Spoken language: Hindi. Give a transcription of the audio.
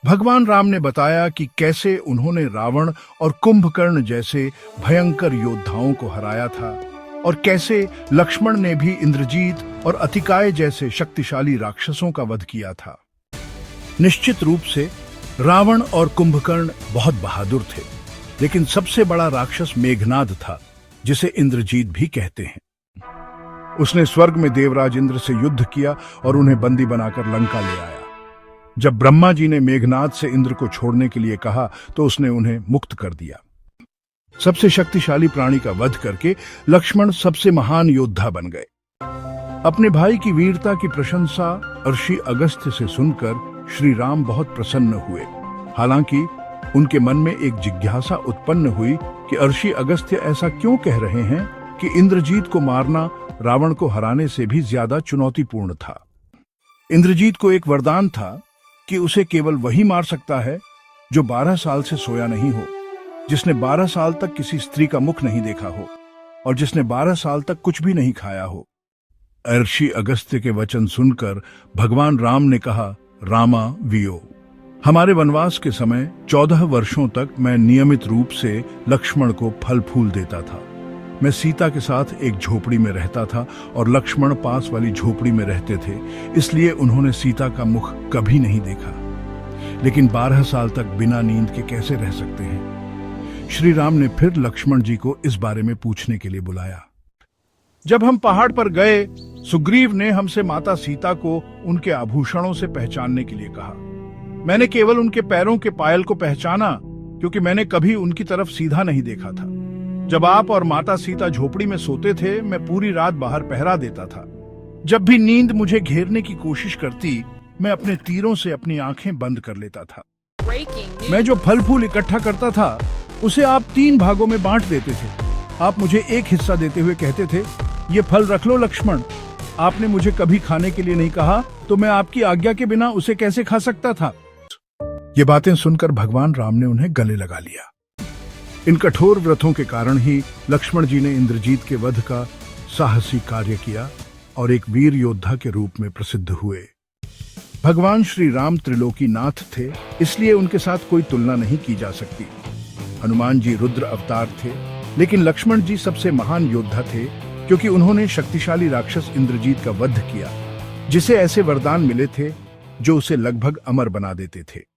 भगवान राम ने बताया कि कैसे उन्होंने रावण और कुंभकर्ण जैसे भयंकर योद्धाओं को हराया था और कैसे लक्ष्मण ने भी इंद्रजीत और अतिकाय जैसे शक्तिशाली राक्षसों का वध किया था। निश्चित रूप से रावण और कुंभकर्ण बहुत बहादुर थे, लेकिन सबसे बड़ा राक्षस मेघनाद था, जिसे इंद्रजीत भी कहते हैं। उसने स्वर्ग में देवराज इंद्र से युद्ध किया और उन्हें बंदी बनाकर लंका ले आया। जब ब्रह्मा जी ने मेघनाद से इंद्र को छोड़ने के लिए कहा तो उसने उन्हें मुक्त कर दिया। सबसे शक्तिशाली प्राणी का वध करके लक्ष्मण सबसे महान योद्धा बन गए। अपने भाई की वीरता की प्रशंसा ऋषि अगस्त्य से सुनकर श्री राम बहुत प्रसन्न हुए। हालांकि उनके मन में एक जिज्ञासा उत्पन्न हुई कि ऋषि अगस्त्य ऐसा क्यों कह रहे हैं कि इंद्रजीत को मारना रावण को हराने से भी ज्यादा चुनौतीपूर्ण था। इंद्रजीत को एक वरदान था कि उसे केवल वही मार सकता है जो 12 साल से सोया नहीं हो, जिसने 12 साल तक किसी स्त्री का मुख नहीं देखा हो और जिसने 12 साल तक कुछ भी नहीं खाया हो। ऋषि अगस्त्य के वचन सुनकर भगवान राम ने कहा, रामा वियो, हमारे वनवास के समय 14 वर्षों तक मैं नियमित रूप से लक्ष्मण को फल फूल देता था। मैं सीता के साथ एक झोपड़ी में रहता था और लक्ष्मण पास वाली झोपड़ी में रहते थे, इसलिए उन्होंने सीता का मुख कभी नहीं देखा। लेकिन 12 साल तक बिना नींद के कैसे रह सकते हैं? श्री राम ने फिर लक्ष्मण जी को इस बारे में पूछने के लिए बुलाया। जब हम पहाड़ पर गए, सुग्रीव ने हमसे माता सीता को उनके आभूषणों से पहचानने के लिए कहा। मैंने केवल उनके पैरों के पायल को पहचाना, क्योंकि मैंने कभी उनकी तरफ सीधा नहीं देखा था। जब आप और माता सीता झोपड़ी में सोते थे, मैं पूरी रात बाहर पहरा देता था। जब भी नींद मुझे घेरने की कोशिश करती, मैं अपने तीरों से अपनी आंखें बंद कर लेता था। मैं जो फल फूल इकट्ठा करता था, उसे आप 3 भागों में बांट देते थे। आप मुझे एक हिस्सा देते हुए कहते थे, ये फल रख लो लक्ष्मण। आपने मुझे कभी खाने के लिए नहीं कहा, तो मैं आपकी आज्ञा के बिना उसे कैसे खा सकता था? ये बातें सुनकर भगवान राम ने उन्हें गले लगा लिया। इन कठोर व्रतों के कारण ही लक्ष्मण जी ने इंद्रजीत के वध का साहसी कार्य किया और एक वीर योद्धा के रूप में प्रसिद्ध हुए। भगवान श्री राम त्रिलोकी नाथ थे, इसलिए उनके साथ कोई तुलना नहीं की जा सकती। हनुमान जी रुद्र अवतार थे, लेकिन लक्ष्मण जी सबसे महान योद्धा थे, क्योंकि उन्होंने शक्तिशाली राक्षस इंद्रजीत का वध किया, जिसे ऐसे वरदान मिले थे जो उसे लगभग अमर बना देते थे।